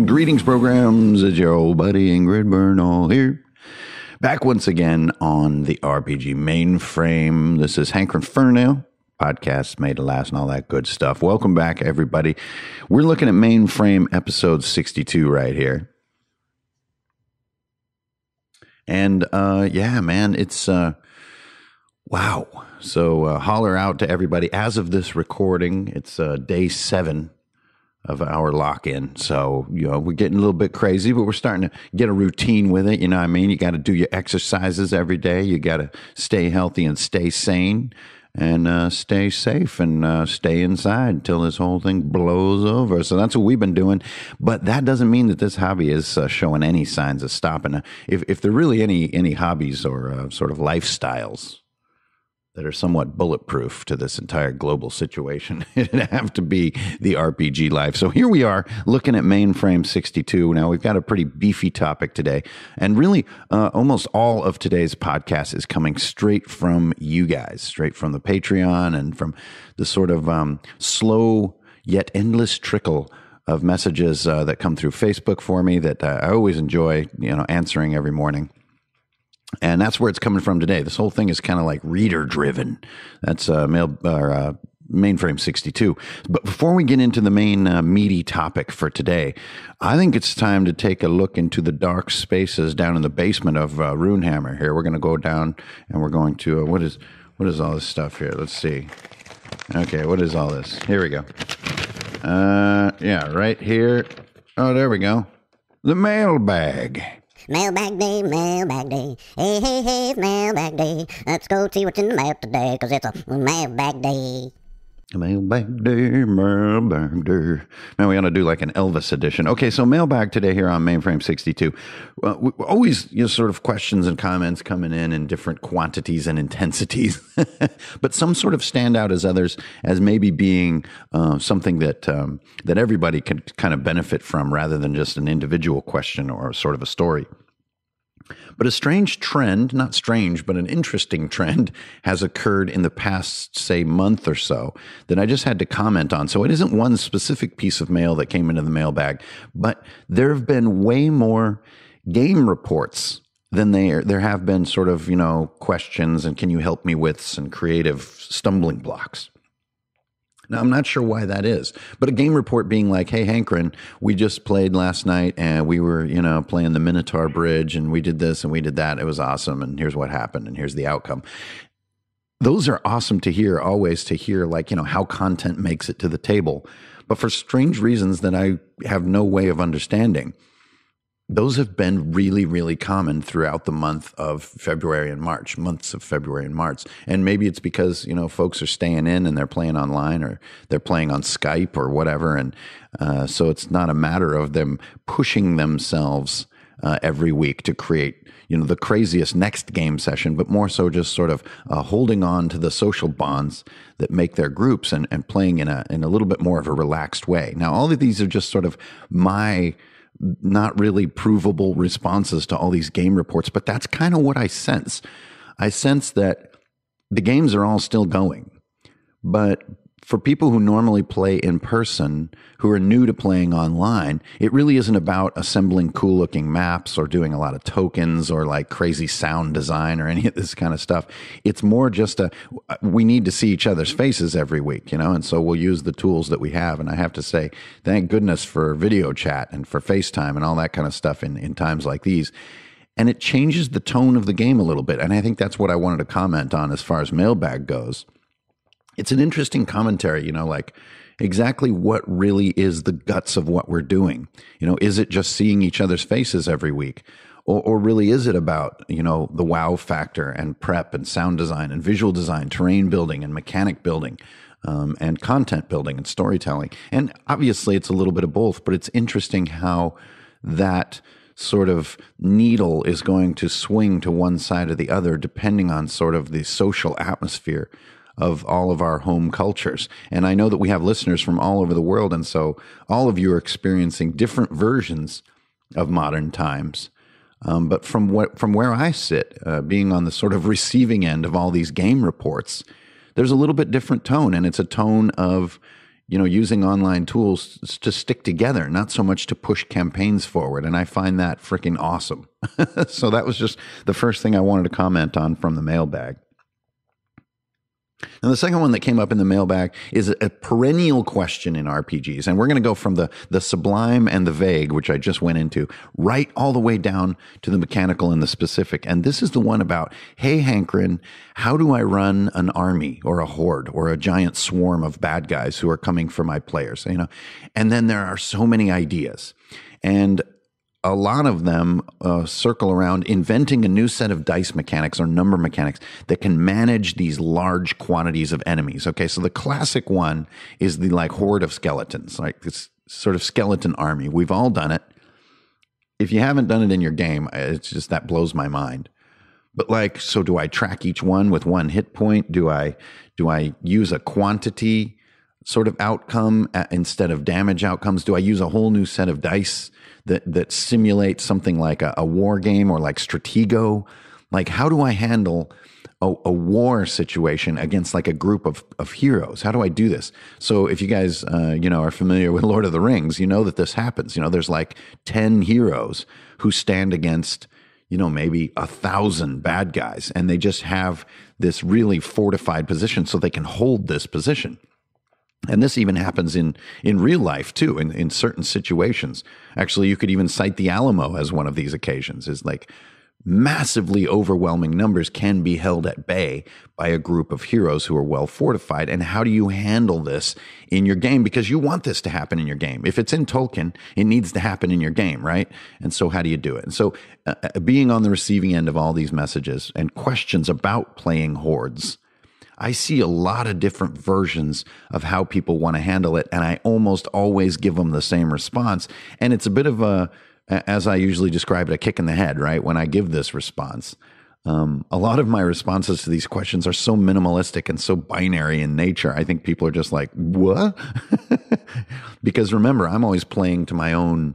Greetings, programs. It's your old buddy Ingrid Bernal here. Back once again on the RPG Mainframe. This is Hankrin Furnail. Podcast made to last and all that good stuff. Welcome back, everybody. We're looking at Mainframe episode 62 right here. And yeah, man, it's wow. So holler out to everybody. As of this recording, it's day 7 of our lock-in. So, you know, we're getting a little bit crazy, but we're starting to get a routine with it. You know what I mean? You got to do your exercises every day. You got to stay healthy and stay sane. And stay safe and stay inside until this whole thing blows over. So that's what we've been doing. But that doesn't mean that this hobby is showing any signs of stopping. If there are really any hobbies or sort of lifestyles that are somewhat bulletproof to this entire global situation, it'd have to be the RPG life. So here we are looking at Mainframe 62. Now, we've got a pretty beefy topic today. And really, almost all of today's podcast is coming straight from you guys, straight from the Patreon and from the sort of slow yet endless trickle of messages that come through Facebook for me that I always enjoy, you know, answering every morning. And that's where it's coming from today. This whole thing is kind of like reader driven. That's Mainframe 62. But before we get into the main meaty topic for today, I think it's time to take a look into the dark spaces down in the basement of Runehammer. Here, we're going to go down and we're going to what is all this stuff here? Let's see. Okay, what is all this? Here we go. Yeah, right here. Oh, there we go. The mailbag. Mailbag day, hey, hey, hey, it's mailbag day. Let's go see what's in the mail today, 'cause it's a mailbag day. Mailbag day, mailbag day. Man, we ought to do like an Elvis edition. Okay, so mailbag today here on Mainframe 62. We always, you know, sort of questions and comments coming in different quantities and intensities, but some sort of stand out as others as maybe being something that that everybody can kind of benefit from rather than just an individual question or sort of a story. But a strange trend, not strange, but an interesting trend has occurred in the past, say, month or so that I just had to comment on. So it isn't one specific piece of mail that came into the mailbag, but there have been way more game reports than there have been sort of, you know, questions and can you help me with and creative stumbling blocks. Now, I'm not sure why that is, but a game report being like, hey, Hankrin, we just played last night and we were, you know, playing the Minotaur Bridge and we did this and we did that. It was awesome. And here's what happened. And here's the outcome. Those are awesome to hear, always to hear, like, you know, how content makes it to the table. But for strange reasons that I have no way of understanding, those have been really, really common throughout the months of February and March. And maybe it's because, you know, folks are staying in and they're playing online or they're playing on Skype or whatever. And so it's not a matter of them pushing themselves every week to create, you know, the craziest next game session, but more so just sort of holding on to the social bonds that make their groups and playing in a little bit more of a relaxed way. Now, all of these are just sort of my not really provable responses to all these game reports, but that's kind of what I sense. I sense that the games are all still going, but for people who normally play in person, who are new to playing online, it really isn't about assembling cool looking maps or doing a lot of tokens or like crazy sound design or any of this kind of stuff. It's more just we need to see each other's faces every week, you know, and so we'll use the tools that we have. And I have to say, thank goodness for video chat and for FaceTime and all that kind of stuff in times like these. And it changes the tone of the game a little bit. And I think that's what I wanted to comment on as far as mailbag goes. It's an interesting commentary, you know, like exactly what really is the guts of what we're doing. You know, is it just seeing each other's faces every week? Or really is it about, you know, the wow factor and prep and sound design and visual design, terrain building and mechanic building and content building and storytelling? And obviously it's a little bit of both, but it's interesting how that sort of needle is going to swing to one side or the other depending on sort of the social atmosphere of all of our home cultures. And I know that we have listeners from all over the world, and so all of you are experiencing different versions of modern times. But from where I sit, being on the sort of receiving end of all these game reports, there's a little bit different tone, and it's a tone of, using online tools to stick together, not so much to push campaigns forward. And I find that freaking awesome. So that was just the first thing I wanted to comment on from the mailbag. Now, the second one that came up in the mailbag is a perennial question in RPGs. And we're going to go from the sublime and the vague, which I just went into, right all the way down to the mechanical and the specific. And this is the one about, hey, Hankrin, how do I run an army or a horde or a giant swarm of bad guys who are coming for my players? And then there are so many ideas. And a lot of them circle around inventing a new set of dice mechanics or number mechanics that can manage these large quantities of enemies. Okay, so the classic one is the horde of skeletons, like this sort of skeleton army. We've all done it. If you haven't done it in your game, it's just that blows my mind. But so do I track each one with one hit point? Do I use a quantity sort of outcome instead of damage outcomes? Do I use a whole new set of dice that simulate something like a war game or like Stratego? How do I handle a war situation against a group of heroes? How do I do this? So if you guys, are familiar with Lord of the Rings, you know that this happens. There's 10 heroes who stand against, maybe 1,000 bad guys, and they just have this really fortified position so they can hold this position. And this even happens in real life, too, in certain situations. Actually, you could even cite the Alamo as one of these occasions, is massively overwhelming numbers can be held at bay by a group of heroes who are well fortified. And how do you handle this in your game? Because you want this to happen in your game. If it's in Tolkien, it needs to happen in your game, right? And so how do you do it? And so being on the receiving end of all these messages and questions about playing hordes, I see a lot of different versions of how people want to handle it, and I almost always give them the same response. And it's a bit of as I usually describe it, a kick in the head, right? When I give this response, a lot of my responses to these questions are so minimalistic and so binary in nature. I think people are just like, what? Because remember, I'm always playing to my own,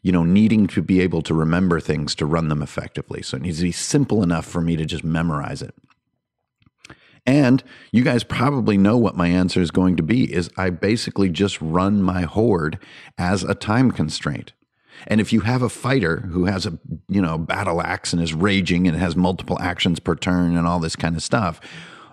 needing to be able to remember things to run them effectively. So it needs to be simple enough for me to just memorize it. And you guys probably know what my answer is going to be, is I basically just run my horde as a time constraint. And if you have a fighter who has a, battle axe and is raging and has multiple actions per turn and all this kind of stuff,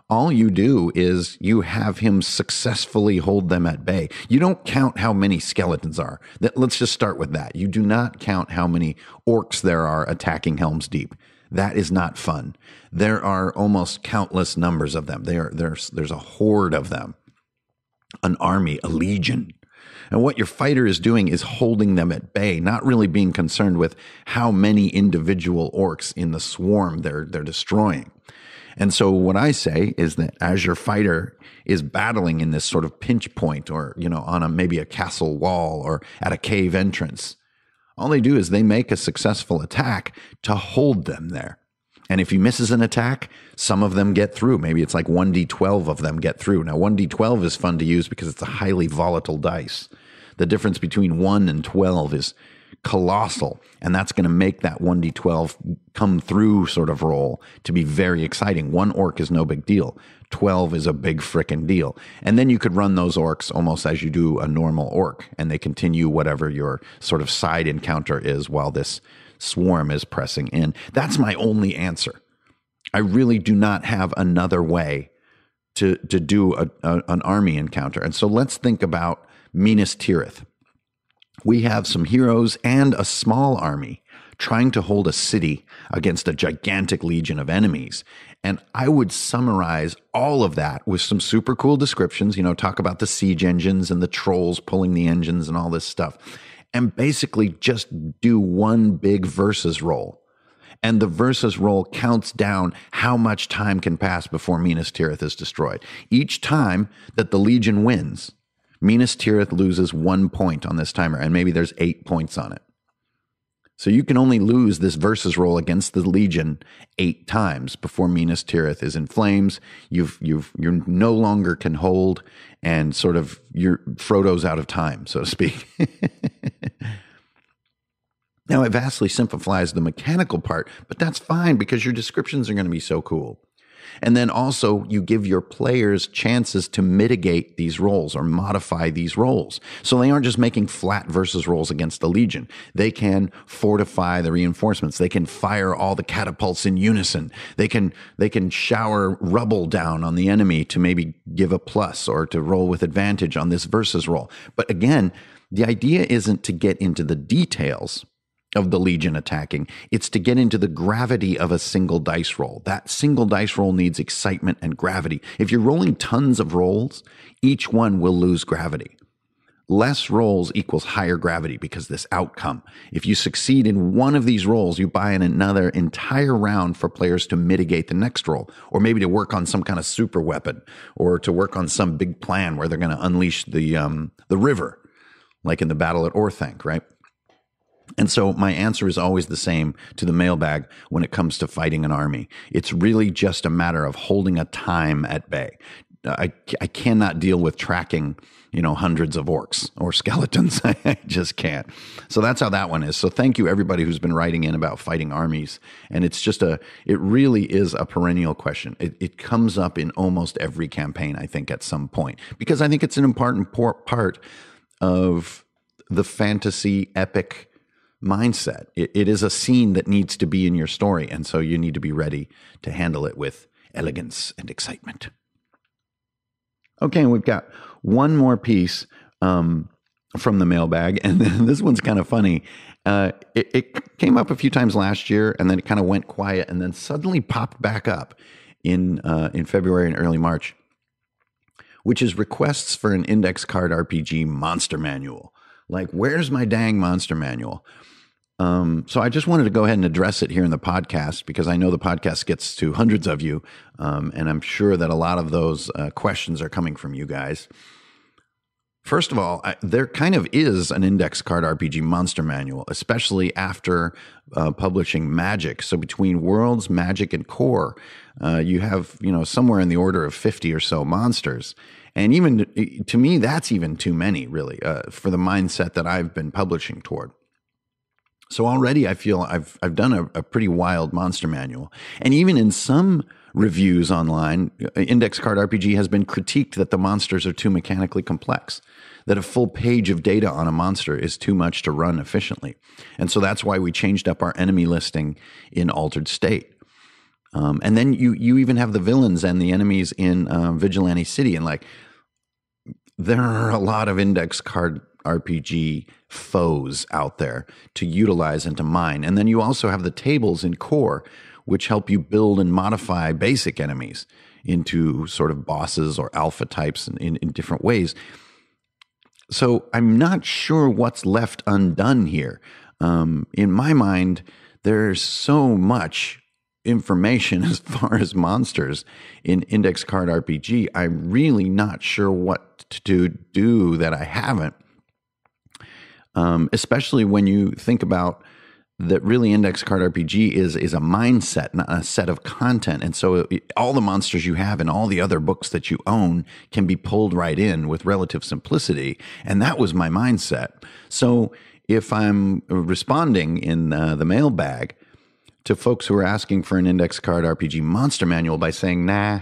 all you do is you have him successfully hold them at bay. You don't count how many skeletons are. Let's just start with that. You do not count how many orcs there are attacking Helm's Deep. That is not fun. There are almost countless numbers of them. There's a horde of them, an army, a legion. And what your fighter is doing is holding them at bay, not really being concerned with how many individual orcs in the swarm they're destroying. And so what I say is that as your fighter is battling in this sort of pinch point or, on maybe a castle wall or at a cave entrance, all they do is they make a successful attack to hold them there. And if he misses an attack, some of them get through. Maybe it's 1d12 of them get through. Now, 1d12 is fun to use because it's a highly volatile dice. The difference between 1 and 12 is colossal, and that's going to make that 1d12 come through sort of roll to be very exciting. 1 orc is no big deal. 12 is a big frickin' deal. And then you could run those orcs almost as you do a normal orc, and they continue whatever your sort of side encounter is while this swarm is pressing in. That's my only answer. I really do not have another way to do an army encounter. And so let's think about Minas Tirith. We have some heroes and a small army trying to hold a city against a gigantic legion of enemies. And I would summarize all of that with some super cool descriptions, talk about the siege engines and the trolls pulling the engines and all this stuff, and basically just do one big versus roll. And the versus roll counts down how much time can pass before Minas Tirith is destroyed. Each time that the legion wins, Minas Tirith loses 1 point on this timer, and maybe there's 8 points on it. So you can only lose this versus roll against the Legion 8 times before Minas Tirith is in flames. You're no longer can hold, and sort of Frodo's out of time, so to speak. Now, it vastly simplifies the mechanical part, but that's fine because your descriptions are going to be so cool. And then also you give your players chances to mitigate these rolls or modify these rolls. So they aren't just making flat versus rolls against the Legion. They can fortify the reinforcements. They can fire all the catapults in unison. They can shower rubble down on the enemy to maybe give a plus or to roll with advantage on this versus roll. But again, the idea isn't to get into the details of the Legion attacking. It's to get into the gravity of a single dice roll. That single dice roll needs excitement and gravity. If you're rolling tons of rolls, each one will lose gravity. Less rolls equals higher gravity because this outcome. If you succeed in one of these rolls, you buy in another entire round for players to mitigate the next roll, or maybe to work on some kind of super weapon, or to work on some big plan where they're going to unleash the river, like in the battle at Orthanc, right? And so my answer is always the same to the mailbag when it comes to fighting an army. It's really just a matter of holding a time at bay. I cannot deal with tracking, hundreds of orcs or skeletons. I just can't. So that's how that one is. So thank you everybody who's been writing in about fighting armies. And it's just it really is a perennial question. It comes up in almost every campaign, I think, at some point, because I think it's an important part of the fantasy epic mindset. It is a scene that needs to be in your story. And so you need to be ready to handle it with elegance and excitement. Okay, we've got one more piece from the mailbag, and this one's kind of funny. It came up a few times last year, and then it kind of went quiet, and then suddenly popped back up in February and early March, which is requests for an index card RPG monster manual. Like, where's my dang monster manual? So I just wanted to go ahead and address it here in the podcast, because I know the podcast gets to hundreds of you, and I'm sure that a lot of those questions are coming from you guys. First of all, there kind of is an index card RPG monster manual, especially after publishing Magic. So between Worlds, Magic, and Core, you have somewhere in the order of 50 or so monsters. And even to me, that's even too many, really, for the mindset that I've been publishing toward. So already I feel I've done a pretty wild monster manual. And even in some reviews online, Index Card RPG has been critiqued that the monsters are too mechanically complex, that a full page of data on a monster is too much to run efficiently. And so that's why we changed up our enemy listing in Altered State. And then you even have the villains and the enemies in Vigilante City. And there are a lot of Index Card RPG foes out there to utilize and to mine. And then you also have the tables in Core, which help you build and modify basic enemies into sort of bosses or alpha types in different ways. So I'm not sure what's left undone here. In my mind, there's so much information as far as monsters in Index Card RPG. I'm really not sure what to do that I haven't. Especially when you think about that really Index Card RPG is a mindset, not a set of content. And so all the monsters you have and all the other books that you own can be pulled right in with relative simplicity. And that was my mindset. So if I'm responding in the mailbag to folks who are asking for an Index Card RPG monster manual by saying, nah,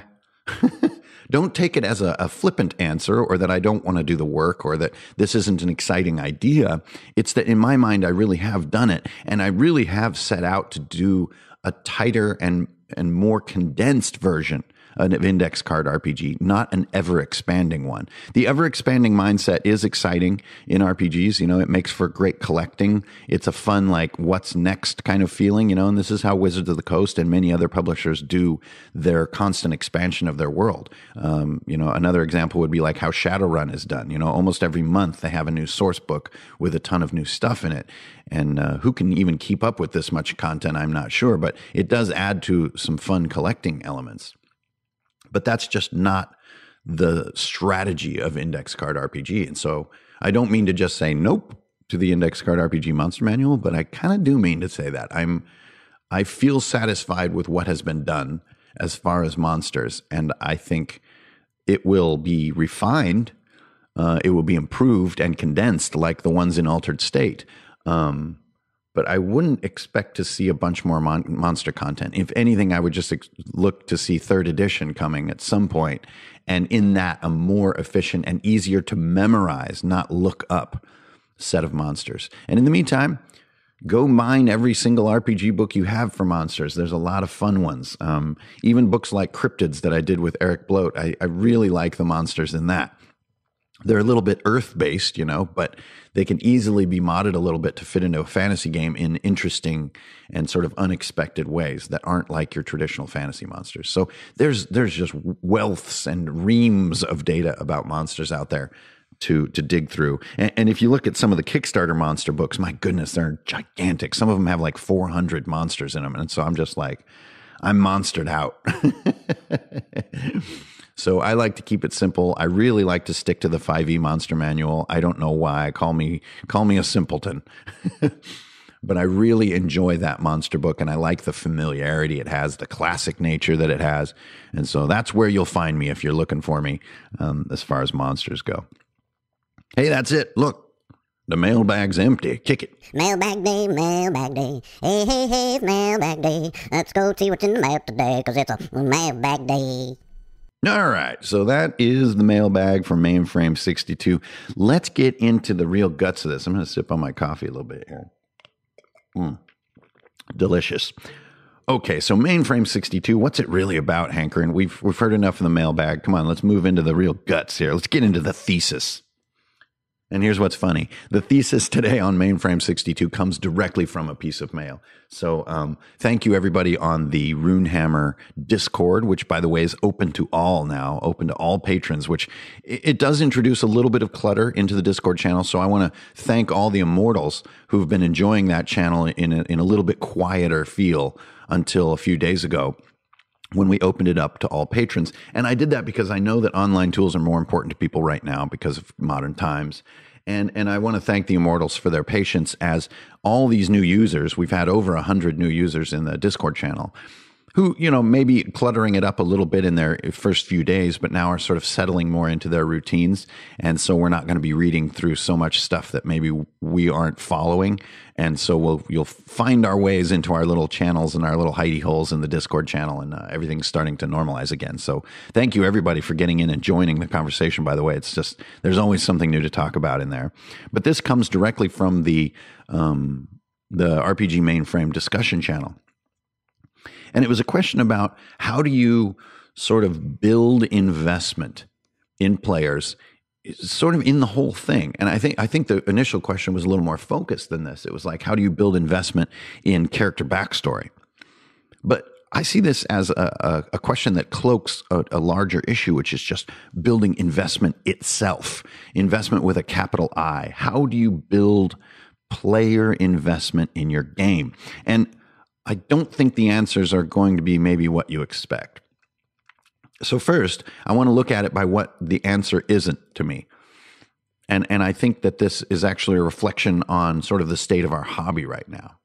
don't take it as a flippant answer, or that I don't want to do the work, or that this isn't an exciting idea. It's that in my mind, I really have done it. And I really have set out to do a tighter and more condensed version of Index Card RPG, not an ever-expanding one. The ever-expanding mindset is exciting in RPGs. It makes for great collecting. It's a fun, what's next kind of feeling, and this is how Wizards of the Coast and many other publishers do their constant expansion of their world. Another example would be like how Shadowrun is done. Almost every month they have a new source book with a ton of new stuff in it. And who can even keep up with this much content, I'm not sure, but it does add to some fun collecting elements. But that's just not the strategy of Index Card RPG. And so I don't mean to just say nope to the Index Card RPG Monster Manual, but I kind of do mean to say that. I feel satisfied with what has been done as far as monsters, and I think it will be refined, it will be improved and condensed like the ones in Altered State. But but I wouldn't expect to see a bunch more monster content. If anything, I would just look to see 3rd edition coming at some point, and in that, a more efficient and easier to memorize, not look up, set of monsters. And in the meantime, go mine every single RPG book you have for monsters. There's a lot of fun ones. Even books like Cryptids that I did with Eric Bloat, I really like the monsters in that. They're a little bit earth-based, but they can easily be modded a little bit to fit into a fantasy game in interesting and sort of unexpected ways that aren't like your traditional fantasy monsters. So there's just wealths and reams of data about monsters out there to dig through. And if you look at some of the Kickstarter monster books, my goodness, they're gigantic. Some of them have like 400 monsters in them. And so I'm just like, I'm monstered out. So I like to keep it simple. I really like to stick to the 5e monster manual. I don't know why. Call me a simpleton. But I really enjoy that monster book, and I like the familiarity it has, the classic nature that it has. And so that's where you'll find me if you're looking for me as far as monsters go. Hey, that's it. Look, the mailbag's empty. Kick it. Mailbag day, mailbag day. Hey, hey, hey, it's mailbag day. Let's go see what's in the mail today, because it's a mailbag day. All right, so that is the mailbag from Mainframe 62. Let's get into the real guts of this. I'm going to sip on my coffee a little bit here. Delicious. Okay, so Mainframe 62, what's it really about, Hankerin? We've heard enough of the mailbag. Come on, let's move into the real guts here. Let's get into the thesis. And here's what's funny. The thesis today on Mainframe 62 comes directly from a piece of mail. So thank you, everybody, on the Runehammer Discord, which, by the way, is open to all now, open to all patrons, which it does introduce a little bit of clutter into the Discord channel. So I want to thank all the immortals who've been enjoying that channel in a little bit quieter feel until a few days ago, when we opened it up to all patrons. And I did that because I know that online tools are more important to people right now because of modern times. And I want to thank the Immortals for their patience as all these new users, we've had over 100 new users in the Discord channel, who, maybe cluttering it up a little bit in their first few days, but now are sort of settling more into their routines. And so we're not going to be reading through so much stuff that maybe we aren't following. And so you'll find our ways into our little channels and our little hidey holes in the Discord channel, and everything's starting to normalize again. So thank you, everybody, for getting in and joining the conversation, by the way. It's just, there's always something new to talk about in there. But this comes directly from the RPG Mainframe discussion channel. And it was a question about how do you sort of build investment in players, sort of in the whole thing. And I think the initial question was a little more focused than this. It was like, how do you build investment in character backstory? But I see this as a question that cloaks a larger issue, which is just building investment itself, investment with a capital I. How do you build player investment in your game? And I don't think the answers are going to be maybe what you expect. So first, I want to look at it by what the answer isn't to me. And I think that this is actually a reflection on sort of the state of our hobby right now.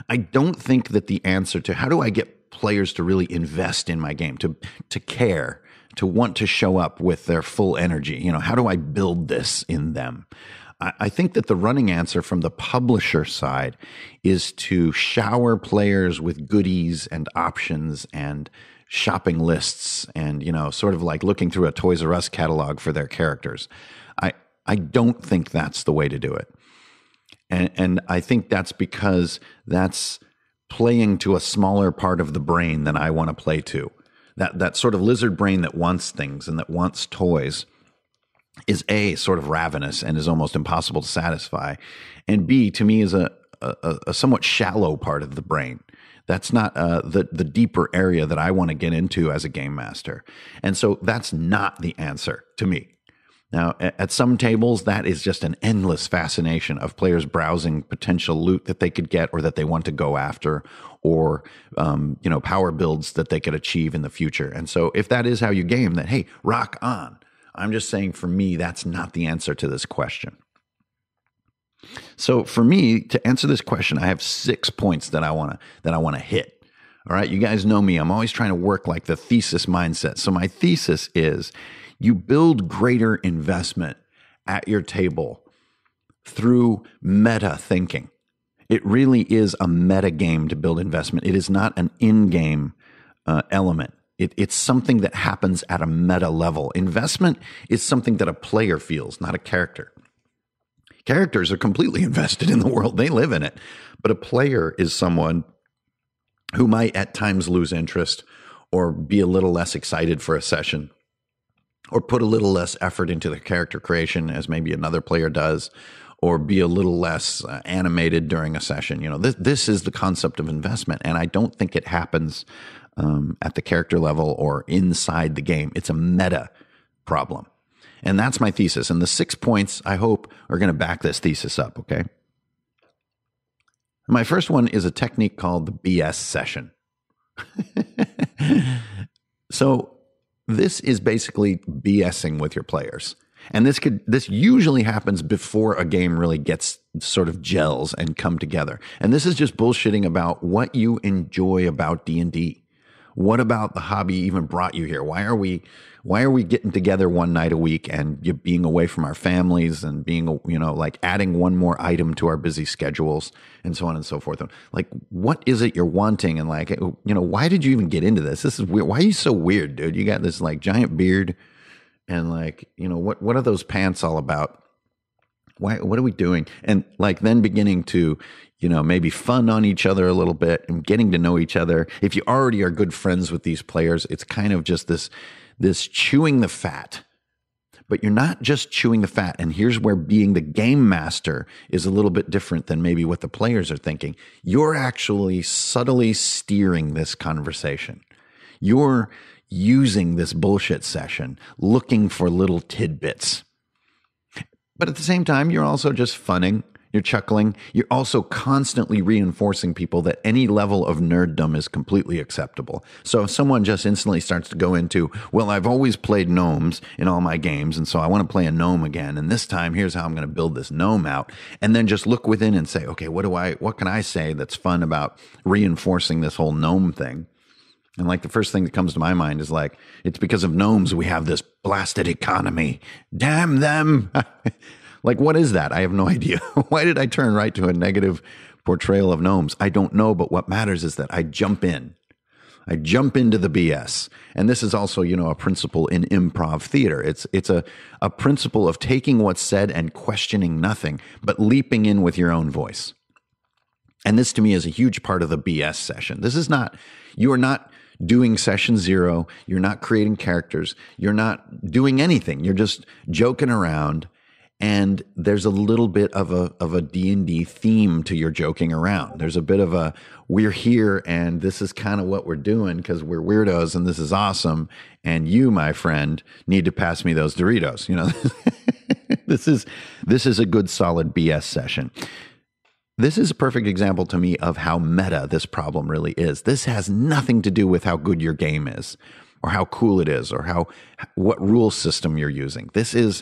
I don't think that the answer to how do I get players to really invest in my game, to care, to want to show up with their full energy, how do I build this in them? I think that the running answer from the publisher side is to shower players with goodies and options and shopping lists and, sort of like looking through a Toys R Us catalog for their characters. I don't think that's the way to do it. And I think that's because that's playing to a smaller part of the brain than I want to play to. That sort of lizard brain that wants things and that wants toys is A, sort of ravenous and is almost impossible to satisfy, and B, to me, is a somewhat shallow part of the brain. That's not the deeper area that I want to get into as a game master. And so that's not the answer to me. Now, at some tables, that is just an endless fascination of players browsing potential loot that they could get or that they want to go after, or power builds that they could achieve in the future. And so if that is how you game, then hey, rock on. I'm just saying, for me, that's not the answer to this question. So for me, to answer this question, I have 6 points that I want to hit. All right, you guys know me. I'm always trying to work like the thesis mindset. So my thesis is you build greater investment at your table through meta thinking. It really is a meta game to build investment. It is not an in-game element. It's something that happens at a meta level. Investment is something that a player feels, not a character. Characters are completely invested in the world. They live in it. But a player is someone who might at times lose interest or be a little less excited for a session or put a little less effort into the character creation as maybe another player does, or be a little less animated during a session. You know, this is the concept of investment. And I don't think it happens at the character level or inside the game. It's a meta problem. And that's my thesis. And the 6 points, I hope, are going to back this thesis up, okay? My first one is a technique called the BS session. So this is basically BSing with your players. And this usually happens before a game really gets sort of gels and come together. And this is just bullshitting about what you enjoy about D&D. What about the hobby even brought you here? Why are we getting together one night a week and you being away from our families and being, like adding one more item to our busy schedules and so on and so forth? Like, what is it you're wanting? And like, why did you even get into this? This is weird. Why are you so weird, dude? You got this like giant beard and like, what are those pants all about? What are we doing? And like then beginning to, maybe fun on each other a little bit and getting to know each other. If you already are good friends with these players, it's kind of just this chewing the fat. But you're not just chewing the fat. And here's where being the game master is a little bit different than maybe what the players are thinking. You're actually subtly steering this conversation. You're using this bullshit session, looking for little tidbits. But at the same time, you're also just funning. You're chuckling. You're also constantly reinforcing people that any level of nerddom is completely acceptable. So if someone just instantly starts to go into, well, I've always played gnomes in all my games, and so I want to play a gnome again. And this time, here's how I'm going to build this gnome out. And then just look within and say, okay, what can I say that's fun about reinforcing this whole gnome thing? And like the first thing that comes to my mind is like, it's because of gnomes we have this blasted economy. Damn them. Like, what is that? I have no idea. Why did I turn right to a negative portrayal of gnomes? I don't know, but what matters is that I jump in. I jump into the BS. And this is also, a principle in improv theater. It's a principle of taking what's said and questioning nothing, but leaping in with your own voice. And this to me is a huge part of the BS session. You are not doing session 0. You're not creating characters. You're not doing anything. You're just joking around. And there's a little bit of a D&D theme to your joking around. There's a bit of a, we're here and this is kind of what we're doing because we're weirdos and this is awesome. And you, my friend, need to pass me those Doritos. This is a good solid BS session. This is a perfect example to me of how meta this problem really is. This has nothing to do with how good your game is or how cool it is or what rule system you're using. This is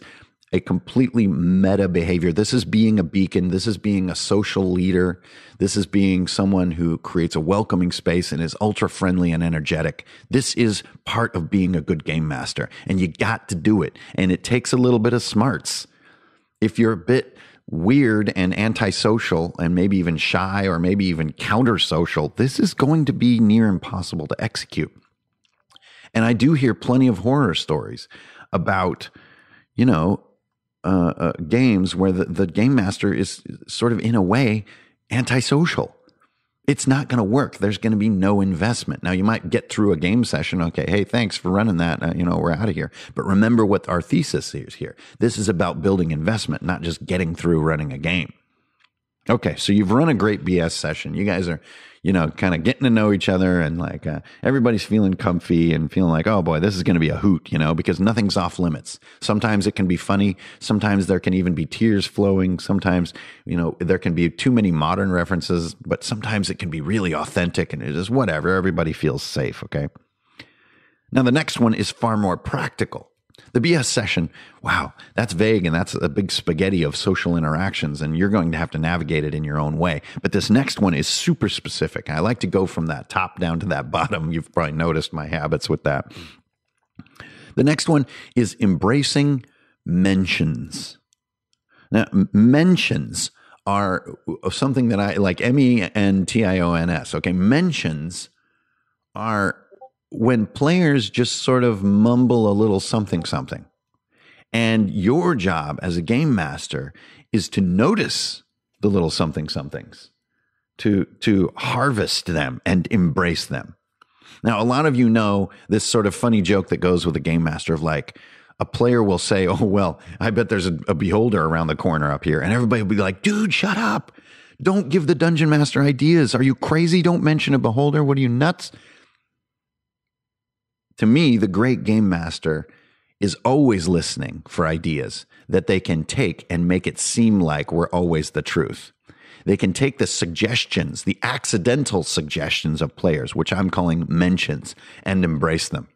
a completely meta behavior. This is being a beacon. This is being a social leader. This is being someone who creates a welcoming space and is ultra friendly and energetic. This is part of being a good game master, and you got to do it. And it takes a little bit of smarts. If you're a bit weird and antisocial and maybe even shy or maybe even counter-social, this is going to be near impossible to execute. And I do hear plenty of horror stories about, games where the game master is sort of, in a way, antisocial. It's not going to work. There's going to be no investment. Now, you might get through a game session. Okay, hey, thanks for running that. We're out of here. But remember what our thesis is here. This is about building investment, not just getting through running a game. Okay, so you've run a great BS session. You guys are, kind of getting to know each other and like everybody's feeling comfy and feeling like, oh boy, this is going to be a hoot, because nothing's off limits. Sometimes it can be funny. Sometimes there can even be tears flowing. Sometimes, there can be too many modern references, but sometimes it can be really authentic and it is whatever. Everybody feels safe, okay? Now, the next one is far more practical. The BS session, wow, that's vague and that's a big spaghetti of social interactions and you're going to have to navigate it in your own way. But this next one is super specific. I like to go from that top down to that bottom. You've probably noticed my habits with that. The next one is embracing mentions. Now, mentions are something that I like, mentions. Okay. Mentions are when players just sort of mumble a little something, something. And your job as a game master is to notice the little something, somethings, to harvest them and embrace them. Now, a lot of you know this sort of funny joke that goes with a game master of like, a player will say, oh, well, I bet there's a beholder around the corner up here. And everybody will be like, dude, shut up. Don't give the dungeon master ideas. Are you crazy? Don't mention a beholder. What are you, nuts? To me, the great game master is always listening for ideas that they can take and make it seem like we're always the truth. They can take the suggestions, the accidental suggestions of players, which I'm calling mentions, and embrace them.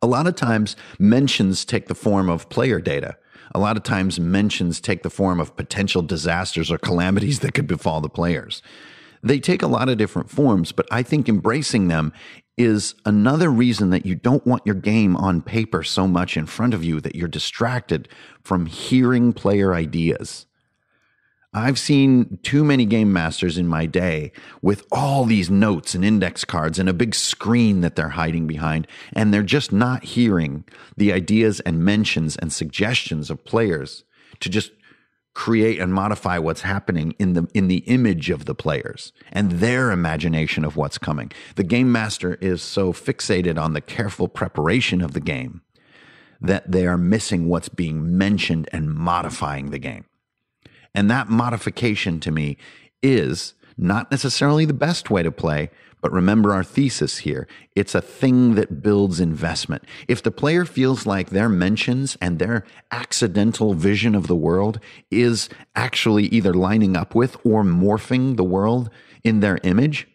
A lot of times, mentions take the form of player data. A lot of times, mentions take the form of potential disasters or calamities that could befall the players. They take a lot of different forms, but I think embracing them is another reason that you don't want your game on paper so much in front of you that you're distracted from hearing player ideas. I've seen too many game masters in my day with all these notes and index cards and a big screen that they're hiding behind, and they're just not hearing the ideas and mentions and suggestions of players to just create and modify what's happening in the image of the players and their imagination of what's coming. The game master is so fixated on the careful preparation of the game that they are missing what's being mentioned and modifying the game. And that modification to me is not necessarily the best way to play, but remember our thesis here. It's a thing that builds investment. If the player feels like their mentions and their accidental vision of the world is actually either lining up with or morphing the world in their image,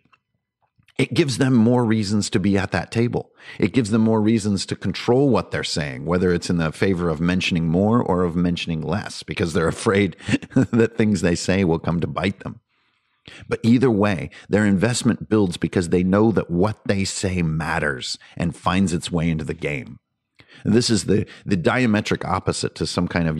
it gives them more reasons to be at that table. It gives them more reasons to control what they're saying, whether it's in the favor of mentioning more or of mentioning less, because they're afraid that things they say will come to bite them. But either way, their investment builds because they know that what they say matters and finds its way into the game. This is the diametric opposite to some kind of,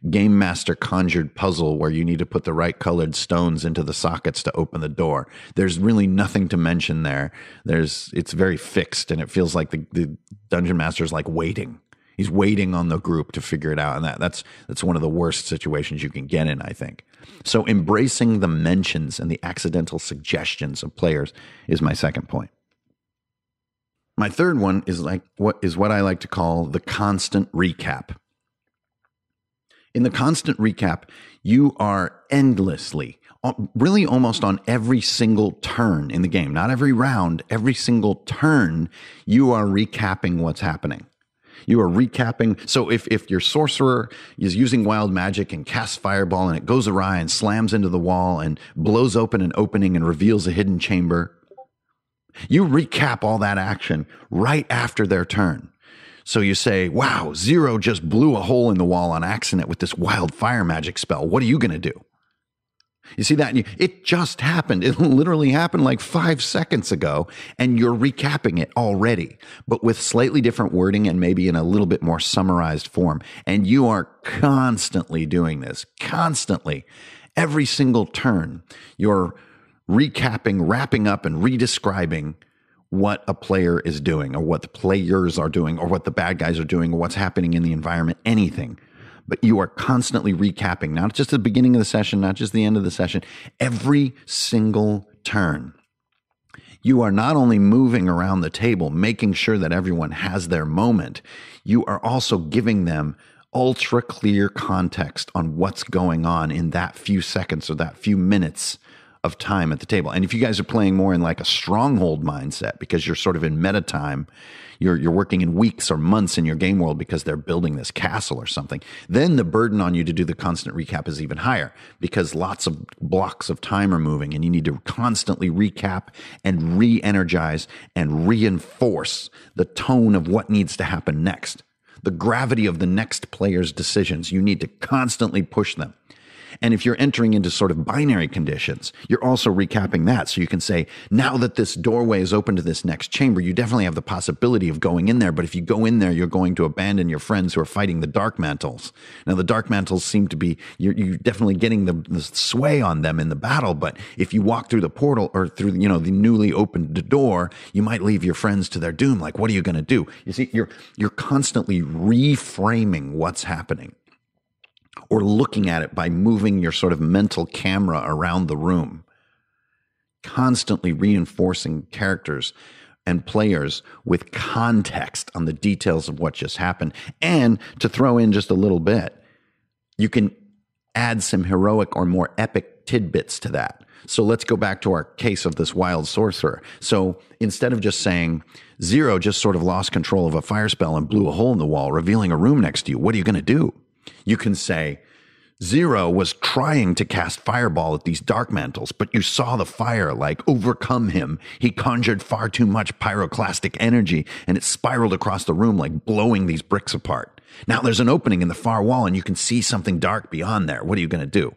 game master conjured puzzle where you need to put the right colored stones into the sockets to open the door. There's really nothing to mention there. It's very fixed, and it feels like the dungeon master is like waiting. He's waiting on the group to figure it out. And that's one of the worst situations you can get in, I think. So embracing the mentions and the accidental suggestions of players is my second point. My third one is what I like to call the constant recap. In the constant recap, you are endlessly, really almost on every single turn in the game, not every round, every single turn, you are recapping what's happening. You are recapping. So if your sorcerer is using wild magic and casts fireball and it goes awry and slams into the wall and blows open an opening and reveals a hidden chamber, you recap all that action right after their turn. So you say, wow, Zero just blew a hole in the wall on accident with this wild fire magic spell. What are you going to do? You see that? It just happened. It literally happened like 5 seconds ago, and you're recapping it already, but with slightly different wording and maybe in a little bit more summarized form. And you are constantly doing this, constantly. Every single turn, you're recapping, wrapping up, and redescribing what a player is doing or what the players are doing or what the bad guys are doing or what's happening in the environment, anything. But you are constantly recapping, not just the beginning of the session, not just the end of the session, every single turn. You are not only moving around the table, making sure that everyone has their moment, you are also giving them ultra clear context on what's going on in that few seconds or that few minutes of time at the table. And if you guys are playing more in like a stronghold mindset, because you're sort of in meta time, you're working in weeks or months in your game world because they're building this castle or something, then the burden on you to do the constant recap is even higher because lots of blocks of time are moving and you need to constantly recap and re-energize and reinforce the tone of what needs to happen next. The gravity of the next player's decisions, you need to constantly push them. And if you're entering into sort of binary conditions, you're also recapping that. So you can say, now that this doorway is open to this next chamber, you definitely have the possibility of going in there. But if you go in there, you're going to abandon your friends who are fighting the Dark Mantles. Now, the Dark Mantles seem to be, you're definitely getting the sway on them in the battle. But if you walk through the portal or through, the newly opened door, you might leave your friends to their doom. Like, what are you going to do? You see, you're constantly reframing what's happening, or looking at it by moving your sort of mental camera around the room, constantly reinforcing characters and players with context on the details of what just happened. And to throw in just a little bit, you can add some heroic or more epic tidbits to that. So let's go back to our case of this wild sorcerer. So instead of just saying, Zero just sort of lost control of a fire spell and blew a hole in the wall, revealing a room next to you, what are you going to do? You can say, Zero was trying to cast Fireball at these Dark Mantles, but you saw the fire overcome him. He conjured far too much pyroclastic energy, and it spiraled across the room like blowing these bricks apart. Now there's an opening in the far wall, and you can see something dark beyond there. What are you going to do?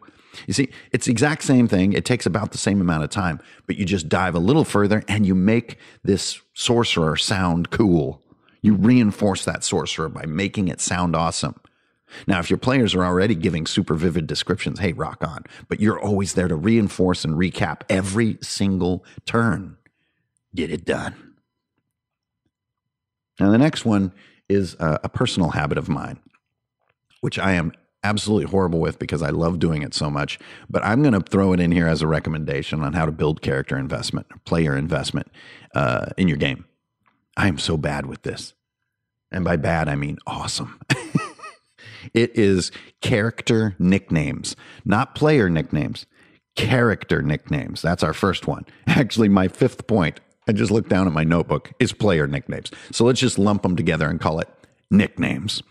You see, it's the exact same thing. It takes about the same amount of time, but you just dive a little further, and you make this sorcerer sound cool. You reinforce that sorcerer by making it sound awesome. Now, if your players are already giving super vivid descriptions, hey, rock on. But you're always there to reinforce and recap every single turn. Get it done. Now, the next one is a personal habit of mine, which I am absolutely horrible with because I love doing it so much. But I'm going to throw it in here as a recommendation on how to build character investment, player investment in your game. I am so bad with this. And by bad, I mean awesome. It is character nicknames, not player nicknames, character nicknames. That's our first one. Actually, my fifth point, I just looked down at my notebook, is player nicknames. So let's just lump them together and call it nicknames.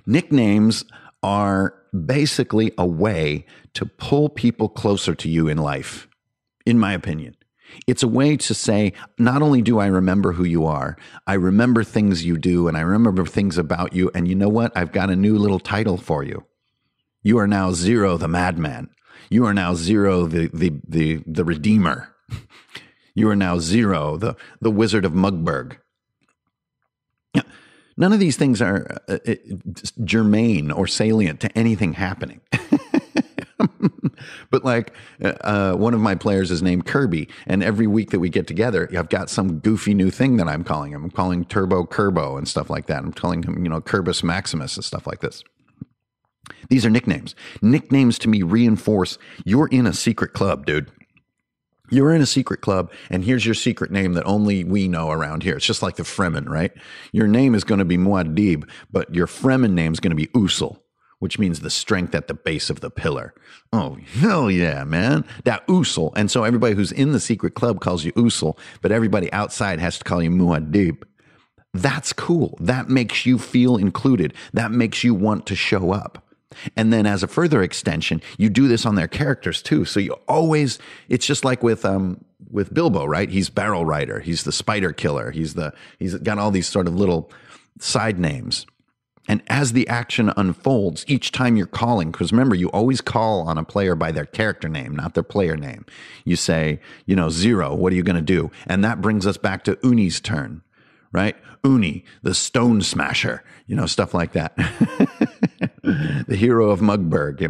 Nicknames are basically a way to pull people closer to you in life, in my opinion. It's a way to say, not only do I remember who you are, I remember things you do, and I remember things about you. And you know what? I've got a new little title for you. You are now Zero, the Madman. You are now Zero, the Redeemer. You are now Zero, the Wizard of Mugburg. None of these things are germane or salient to anything happening. But one of my players is named Kirby, and every week that we get together, I've got some goofy new thing that I'm calling him. I'm calling Turbo Kerbo and stuff like that. I'm calling him, Kerbus Maximus and stuff like this. These are nicknames. Nicknames to me reinforce you're in a secret club, dude. You're in a secret club, and here's your secret name that only we know around here. It's just like the Fremen, right? Your name is going to be Muad'Dib, but your Fremen name is going to be Usul, which means the strength at the base of the pillar. Oh, hell yeah, man. That Usul. And so everybody who's in the secret club calls you Usul, but everybody outside has to call you Muad'Dib. That's cool. That makes you feel included. That makes you want to show up. And then as a further extension, you do this on their characters too. So you always, it's just like with Bilbo, right? He's Barrel Rider. He's the Spider Killer. He's got all these sort of little side names. And as the action unfolds, each time you're calling, because remember, you always call on a player by their character name, not their player name. You say, Zero, what are you going to do? And that brings us back to Uni's turn, right? Uni, the Stone Smasher, stuff like that. The hero of Mugburg,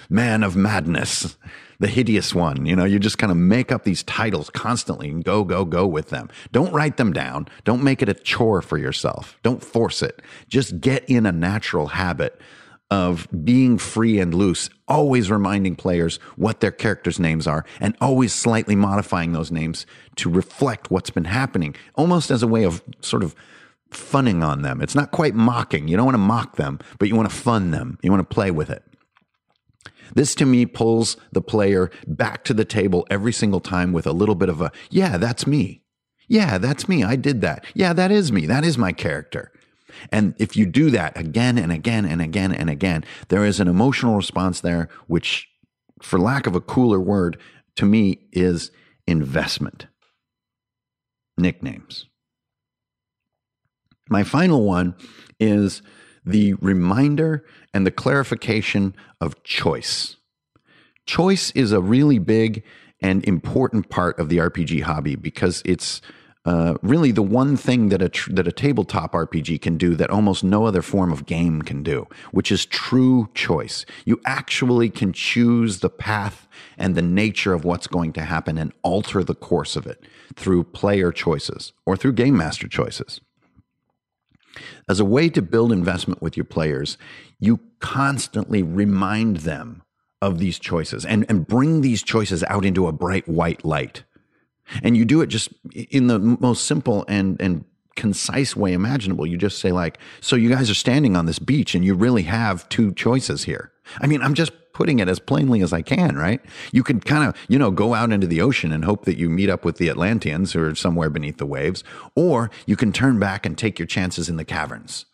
man of madness, the hideous one. You just kind of make up these titles constantly and go with them. Don't write them down. Don't make it a chore for yourself. Don't force it. Just get in a natural habit of being free and loose, always reminding players what their characters' names are and always slightly modifying those names to reflect what's been happening, almost as a way of sort of funning on them. It's not quite mocking. You don't want to mock them, but you want to fun them. You want to play with it. This to me pulls the player back to the table every single time with a little bit of a, yeah, that's me. Yeah, that's me. I did that. Yeah, that is me. That is my character. And if you do that again and again and again and again, there is an emotional response there, which, for lack of a cooler word, to me is investment. Nicknames. My final one is the reminder and the clarification of choice. choice is a really big and important part of the RPG hobby because it's really the one thing that a tabletop RPG can do that almost no other form of game can do, which is true choice. You actually can choose the path and the nature of what's going to happen and alter the course of it through player choices or through game master choices. As a way to build investment with your players, you constantly remind them of these choices and bring these choices out into a bright white light. And you do it just in the most simple and concise way imaginable. You just say like, so you guys are standing on this beach and you really have two choices here. I mean, I'm just putting it as plainly as I can, right? You could kind of, go out into the ocean and hope that you meet up with the Atlanteans who are somewhere beneath the waves, or you can turn back and take your chances in the caverns.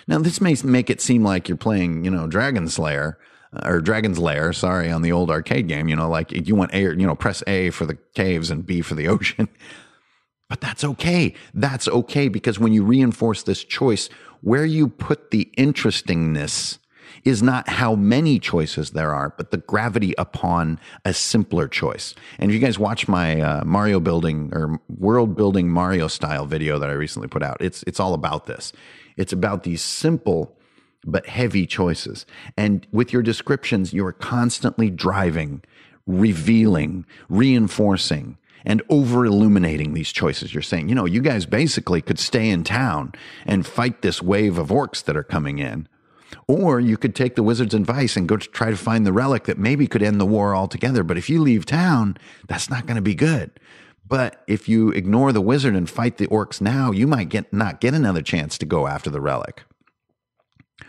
Now, this may make it seem like you're playing, Dragon's Lair, on the old arcade game, like you want A, press A for the caves and B for the ocean. But that's okay. That's okay because when you reinforce this choice, where you put the interestingness is not how many choices there are, but the gravity upon a simpler choice. And if you guys watch my Mario building or world building Mario style video that I recently put out, it's all about this. It's about these simple but heavy choices. And with your descriptions, you are constantly driving, revealing, reinforcing, and over-illuminating these choices. You're saying, you guys basically could stay in town and fight this wave of orcs that are coming in. Or you could take the wizard's advice and go to try to find the relic that maybe could end the war altogether. But if you leave town, that's not going to be good. But if you ignore the wizard and fight the orcs now, you might not get another chance to go after the relic.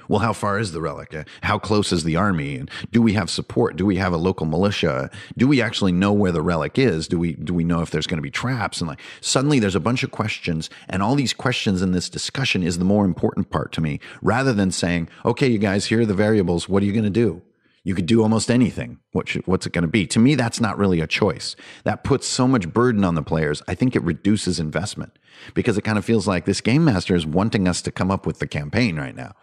Well, how far is the relic? How close is the army? And do we have support? Do we have a local militia? Do we actually know where the relic is? Do we know if there's going to be traps? And suddenly there's a bunch of questions, and all these questions in this discussion is the more important part to me, rather than saying, okay, you guys, here are the variables. What are you going to do? You could do almost anything. What's it going to be? To me, that's not really a choice. That puts so much burden on the players. I think it reduces investment because it kind of feels like this game master is wanting us to come up with the campaign right now.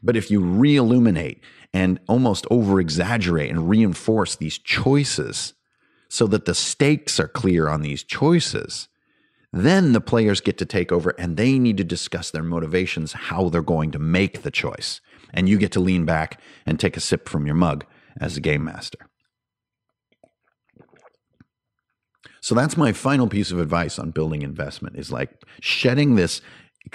But if you re-illuminate and almost over-exaggerate and reinforce these choices so that the stakes are clear on these choices, then the players get to take over and they need to discuss their motivations, how they're going to make the choice. And you get to lean back and take a sip from your mug as a game master. So that's my final piece of advice on building investment, is like shedding this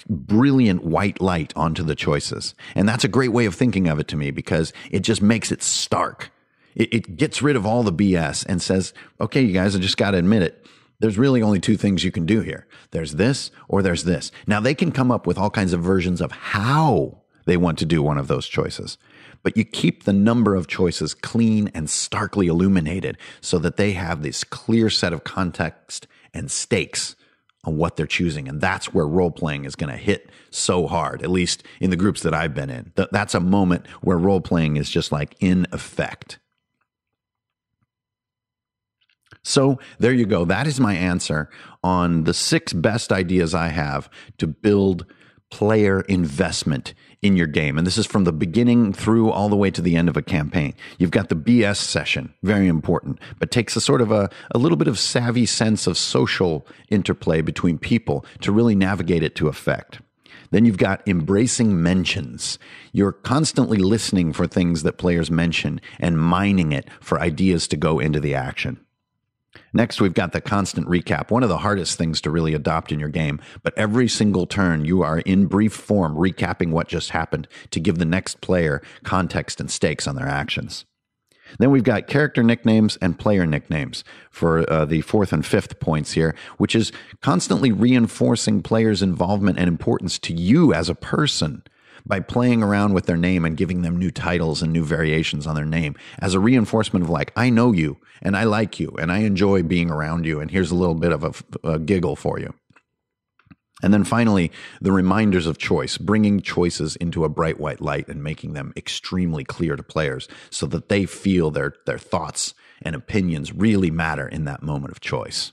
brilliant white light onto the choices. And that's a great way of thinking of it to me because it just makes it stark. It gets rid of all the BS and says, okay, you guys, I just got to admit it. There's really only two things you can do here. There's this or there's this. Now they can come up with all kinds of versions of how they want to do one of those choices, but you keep the number of choices clean and starkly illuminated so that they have this clear set of context and stakes on what they're choosing. And that's where role-playing is going to hit so hard, at least in the groups that I've been in. That's a moment where role-playing is just like in effect. So there you go. That is my answer on the 6 best ideas I have to build player investment in your game. And this is from the beginning through all the way to the end of a campaign. You've got the BS session, very important, but takes a sort of a little bit of savvy sense of social interplay between people to really navigate it to effect. Then you've got embracing mentions. You're constantly listening for things that players mention and mining it for ideas to go into the action. Next, we've got the constant recap, one of the hardest things to really adopt in your game. But every single turn, you are in brief form recapping what just happened to give the next player context and stakes on their actions. Then we've got character nicknames and player nicknames for the 4th and 5th points here, which is constantly reinforcing players' involvement and importance to you as a person by playing around with their name and giving them new titles and new variations on their name as a reinforcement of like, I know you and I like you and I enjoy being around you and here's a little bit of a giggle for you. And then finally, the reminders of choice, bringing choices into a bright white light and making them extremely clear to players so that they feel their thoughts and opinions really matter in that moment of choice.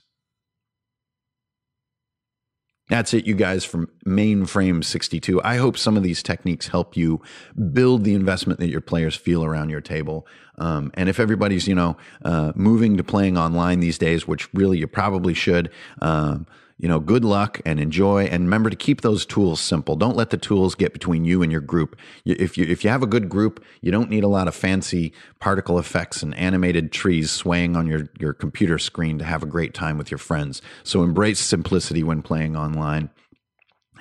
That's it, you guys, from Mainframe 62. I hope some of these techniques help you build the investment that your players feel around your table. And if everybody's, moving to playing online these days, which really you probably should, good luck and enjoy. And remember to keep those tools simple. Don't let the tools get between you and your group. If you have a good group, you don't need a lot of fancy particle effects and animated trees swaying on your computer screen to have a great time with your friends. So embrace simplicity when playing online.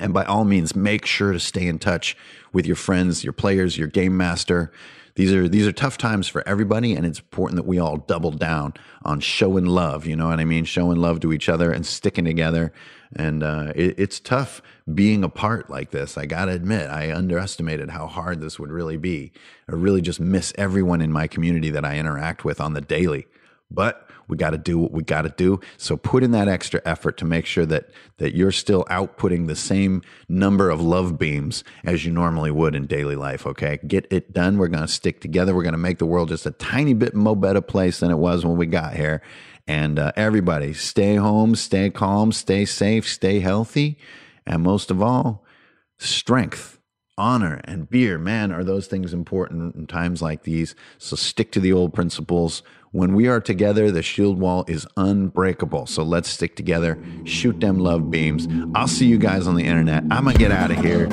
And by all means, make sure to stay in touch with your friends, your players, your game master. These are tough times for everybody, and it's important that we all double down on showing love. You know what I mean? Showing love to each other and sticking together. And it's tough being apart like this. I got to admit, I underestimated how hard this would really be. I really just miss everyone in my community that I interact with on the daily. But we got to do what we got to do. So put in that extra effort to make sure that you're still outputting the same number of love beams as you normally would in daily life, okay? Get it done. We're going to stick together. We're going to make the world just a tiny bit more better place than it was when we got here. And everybody, stay home, stay calm, stay safe, stay healthy. And most of all, strength. Honor and beer, man, are those things important in times like these? So stick to the old principles. When we are together, the shield wall is unbreakable. So let's stick together, shoot them love beams. I'll see you guys on the internet. I'm going to get out of here.